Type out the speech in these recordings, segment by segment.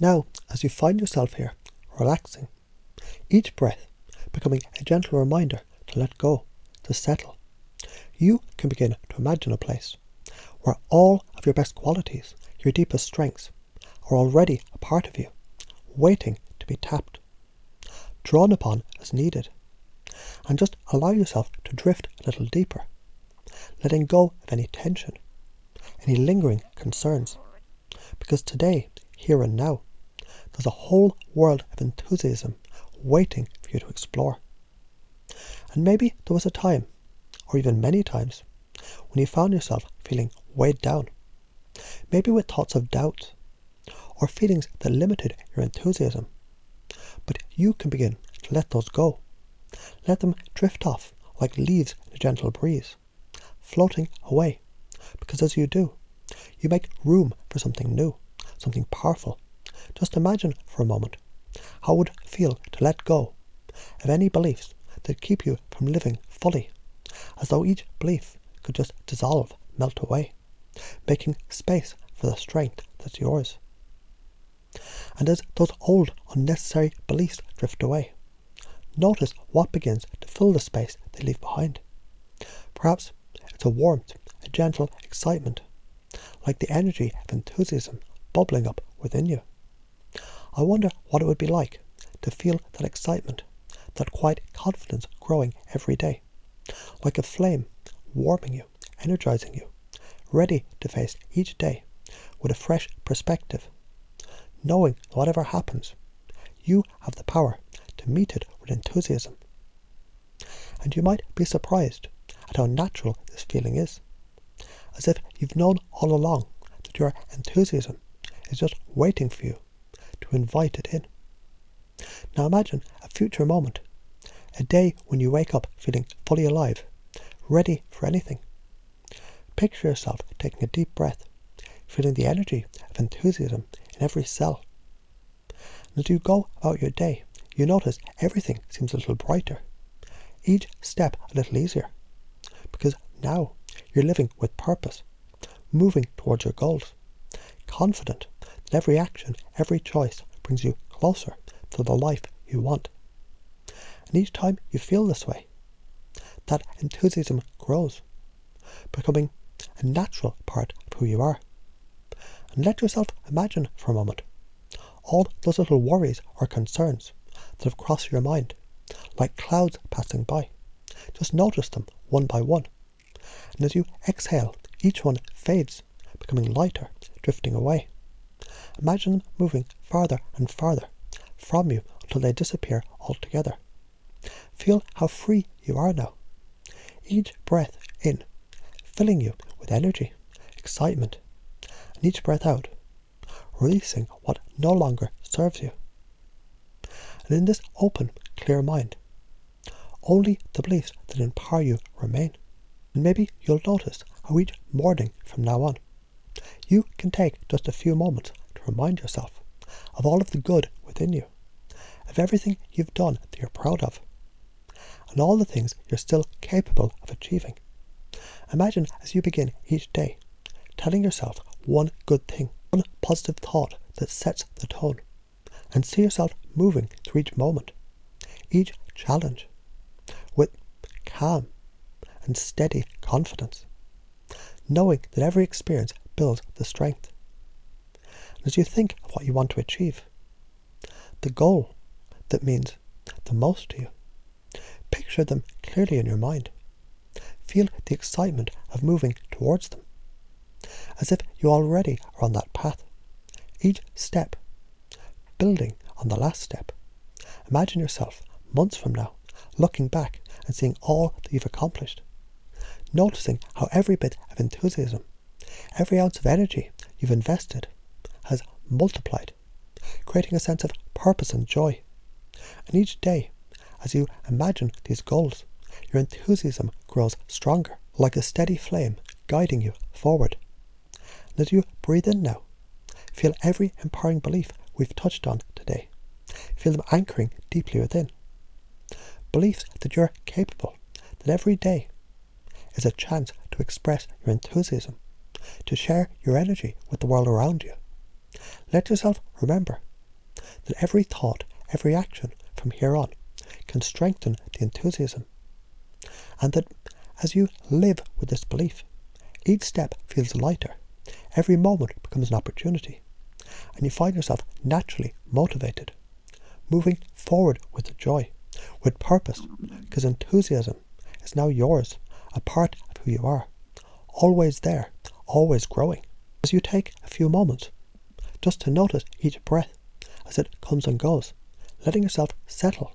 Now, as you find yourself here, relaxing, each breath becoming a gentle reminder to let go, to settle, you can begin to imagine a place where all of your best qualities, your deepest strengths, are already a part of you, waiting to be tapped, drawn upon as needed, and just allow yourself to drift a little deeper, letting go of any tension, any lingering concerns, because today, here and now, there's a whole world of enthusiasm waiting for you to explore. And maybe there was a time, or even many times, when you found yourself feeling weighed down, maybe with thoughts of doubt, or feelings that limited your enthusiasm. But you can begin to let those go. Let them drift off like leaves in a gentle breeze, floating away, because as you do, you make room for something new, something powerful. Just imagine for a moment how it would feel to let go of any beliefs that keep you from living fully, as though each belief could just dissolve, melt away, making space for the strength that's yours. And as those old, unnecessary beliefs drift away, notice what begins to fill the space they leave behind. Perhaps it's a warmth, a gentle excitement, like the energy of enthusiasm bubbling up within you. I wonder what it would be like to feel that excitement, that quiet confidence growing every day, like a flame warming you, energizing you, ready to face each day with a fresh perspective, knowing that whatever happens, you have the power to meet it with enthusiasm. And you might be surprised at how natural this feeling is, as if you've known all along that your enthusiasm is just waiting for you to invite it in. Now imagine a future moment, a day when you wake up feeling fully alive, ready for anything. Picture yourself taking a deep breath, feeling the energy of enthusiasm in every cell. And as you go about your day, you notice everything seems a little brighter, each step a little easier, because now you're living with purpose, moving towards your goals, confident that every action, every choice brings you closer to the life you want. And each time you feel this way, that enthusiasm grows, becoming a natural part of who you are. And let yourself imagine for a moment all those little worries or concerns that have crossed your mind, like clouds passing by. Just notice them one by one. And as you exhale, each one fades, becoming lighter, drifting away. Imagine them moving farther and farther from you until they disappear altogether. Feel how free you are now. Each breath in, filling you with energy, excitement, and each breath out, releasing what no longer serves you. And in this open, clear mind, only the beliefs that empower you remain. And maybe you'll notice how each morning from now on, you can take just a few moments to remind yourself of all of the good within you, of everything you've done that you're proud of, and all the things you're still capable of achieving. Imagine as you begin each day, telling yourself one good thing, one positive thought that sets the tone, and see yourself moving through each moment, each challenge, with calm and steady confidence, knowing that every experience builds the strength. And as you think of what you want to achieve, the goal that means the most to you, picture them clearly in your mind. Feel the excitement of moving towards them, as if you already are on that path, each step building on the last step. Imagine yourself months from now looking back and seeing all that you've accomplished, noticing how every bit of enthusiasm, every ounce of energy you've invested has multiplied, creating a sense of purpose and joy. And each day, as you imagine these goals, your enthusiasm grows stronger, like a steady flame guiding you forward. And as you breathe in now, feel every empowering belief we've touched on today. Feel them anchoring deeply within. Beliefs that you're capable, that every day is a chance to express your enthusiasm, to share your energy with the world around you. Let yourself remember that every thought, every action from here on can strengthen the enthusiasm. And that as you live with this belief, each step feels lighter, every moment becomes an opportunity, and you find yourself naturally motivated, moving forward with joy, with purpose, because enthusiasm is now yours, a part of who you are, always there, always growing. As you take a few moments just to notice each breath as it comes and goes, letting yourself settle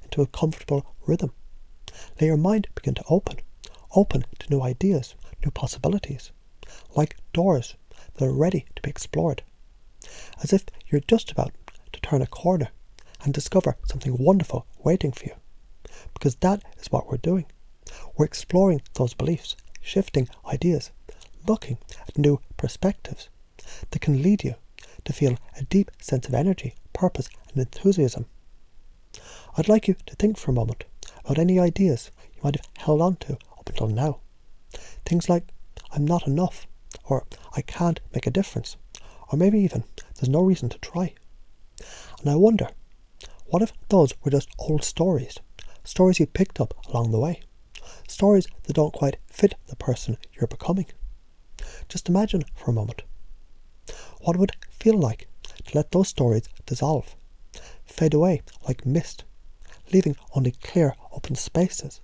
into a comfortable rhythm. Let your mind begin to open to new ideas, new possibilities, like doors that are ready to be explored, as if you're just about to turn a corner and discover something wonderful waiting for you. Because that is what we're doing. We're exploring those beliefs, shifting ideas, looking at new perspectives that can lead you to feel a deep sense of energy, purpose and enthusiasm. I'd like you to think for a moment about any ideas you might have held on to up until now. Things like, I'm not enough, or I can't make a difference, or maybe even, there's no reason to try. And I wonder, what if those were just old stories you picked up along the way, stories that don't quite fit the person you're becoming? Just imagine for a moment what it would feel like to let those stories dissolve, fade away like mist, leaving only clear open spaces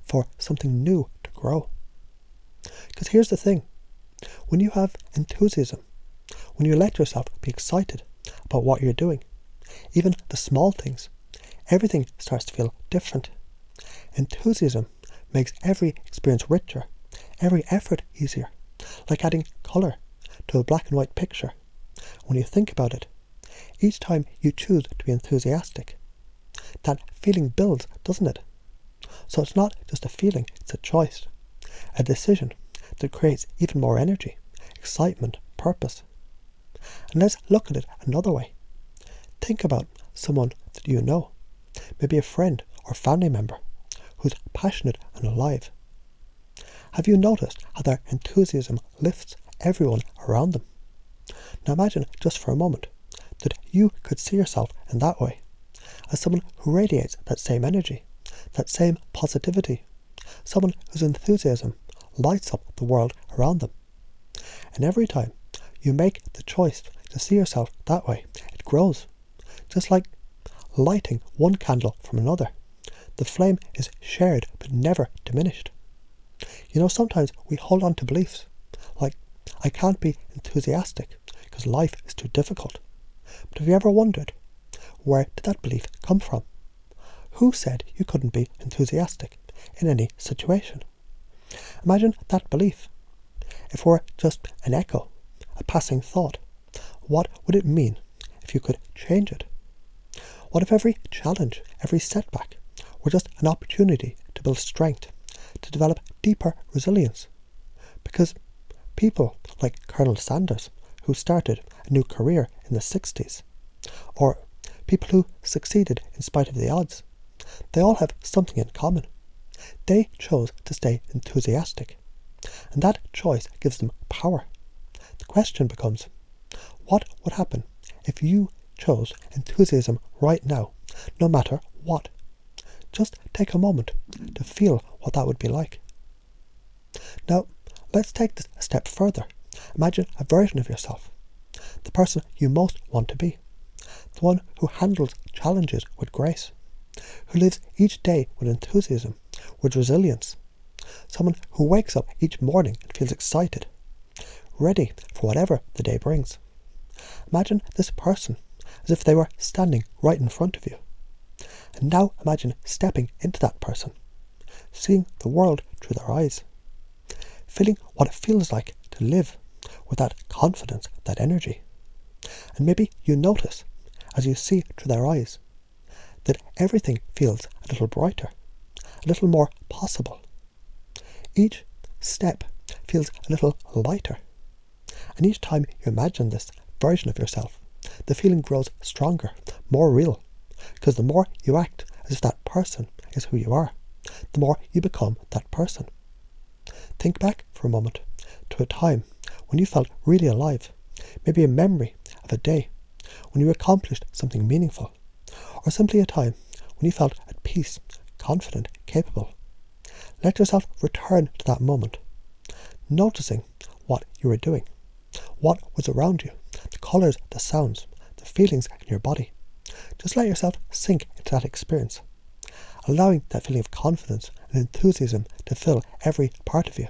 for something new to grow. Because here's the thing, when you have enthusiasm, when you let yourself be excited about what you're doing, even the small things, everything starts to feel different. Enthusiasm makes every experience richer, every effort easier, like adding colour to a black and white picture. When you think about it, each time you choose to be enthusiastic, that feeling builds, doesn't it? So it's not just a feeling, it's a choice, a decision that creates even more energy, excitement, purpose. And let's look at it another way. Think about someone that you know, maybe a friend or family member who's passionate and alive. Have you noticed how their enthusiasm lifts everyone around them? Now imagine just for a moment that you could see yourself in that way, as someone who radiates that same energy, that same positivity, someone whose enthusiasm lights up the world around them. And every time you make the choice to see yourself that way, it grows, just like lighting one candle from another. The flame is shared but never diminished. You know, sometimes we hold on to beliefs like, I can't be enthusiastic because life is too difficult. But have you ever wondered, where did that belief come from? Who said you couldn't be enthusiastic in any situation? Imagine that belief. If it were just an echo, a passing thought, what would it mean if you could change it? What if every challenge, every setback, were just an opportunity to build strength, to develop deeper resilience? Because people like Colonel Sanders, who started a new career in the 60s, or people who succeeded in spite of the odds, they all have something in common. They chose to stay enthusiastic, and that choice gives them power. The question becomes, what would happen if you chose enthusiasm right now, no matter what? Just take a moment to feel what that would be like. Now, let's take this a step further. Imagine a version of yourself, the person you most want to be, the one who handles challenges with grace, who lives each day with enthusiasm, with resilience, someone who wakes up each morning and feels excited, ready for whatever the day brings. Imagine this person as if they were standing right in front of you. And now imagine stepping into that person, seeing the world through their eyes, feeling what it feels like to live with that confidence, that energy. And maybe you notice, as you see through their eyes, that everything feels a little brighter, a little more possible. Each step feels a little lighter. And each time you imagine this version of yourself, the feeling grows stronger, more real, because the more you act as if that person is who you are, the more you become that person. Think back for a moment to a time when you felt really alive, maybe a memory of a day when you accomplished something meaningful, or simply a time when you felt at peace, confident, capable. Let yourself return to that moment, noticing what you were doing, what was around you, the colours, the sounds, the feelings in your body. Just let yourself sink into that experience, allowing that feeling of confidence and enthusiasm to fill every part of you.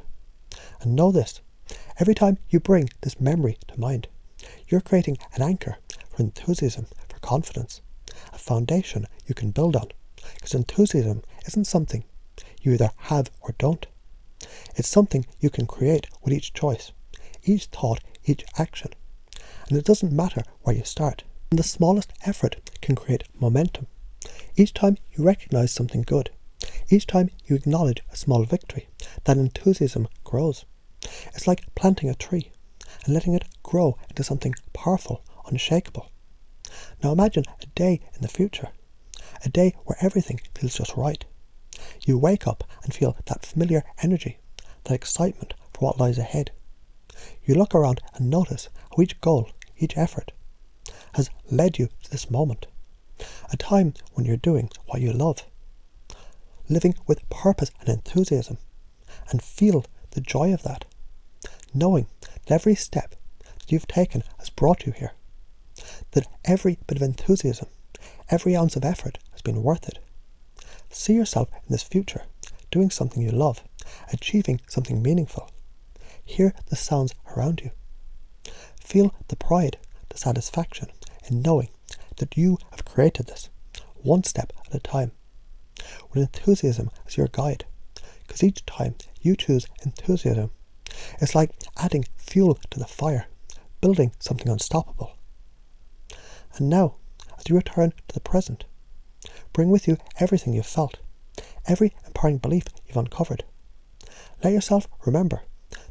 And know this, every time you bring this memory to mind, you're creating an anchor for enthusiasm, for confidence, a foundation you can build on, because enthusiasm isn't something you either have or don't. It's something you can create with each choice, each thought, each action. And it doesn't matter where you start. And the smallest effort can create momentum. Each time you recognize something good, each time you acknowledge a small victory, that enthusiasm grows. It's like planting a tree and letting it grow into something powerful, unshakable. Now imagine a day in the future, a day where everything feels just right. You wake up and feel that familiar energy, that excitement for what lies ahead. You look around and notice how each goal, each effort, has led you to this moment, a time when you're doing what you love, living with purpose and enthusiasm, and feel the joy of that, knowing that every step that you've taken has brought you here, that every bit of enthusiasm, every ounce of effort has been worth it. See yourself in this future, doing something you love, achieving something meaningful. Hear the sounds around you. Feel the pride, the satisfaction in knowing that you have created this, one step at a time, with enthusiasm as your guide, because each time you choose enthusiasm, it's like adding fuel to the fire, building something unstoppable. And now, as you return to the present, bring with you everything you've felt, every empowering belief you've uncovered. Let yourself remember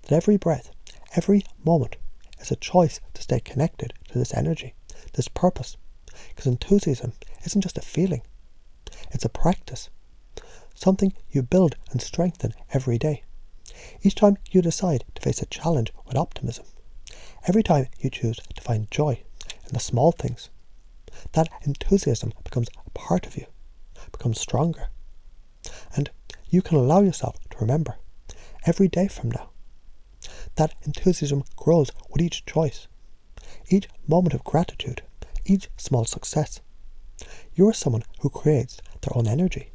that every breath, every moment is a choice to stay connected to this energy, this purpose, because enthusiasm isn't just a feeling, it's a practice, something you build and strengthen every day. Each time you decide to face a challenge with optimism, every time you choose to find joy in the small things, that enthusiasm becomes a part of you, becomes stronger. And you can allow yourself to remember, every day from now, that enthusiasm grows with each choice, each moment of gratitude, each small success. You are someone who creates their own energy,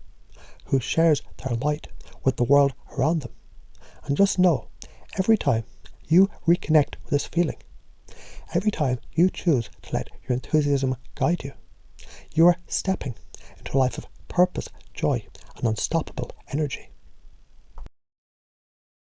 who shares their light with the world around them. And just know, every time you reconnect with this feeling, every time you choose to let your enthusiasm guide you, you are stepping into a life of purpose, joy, and unstoppable energy.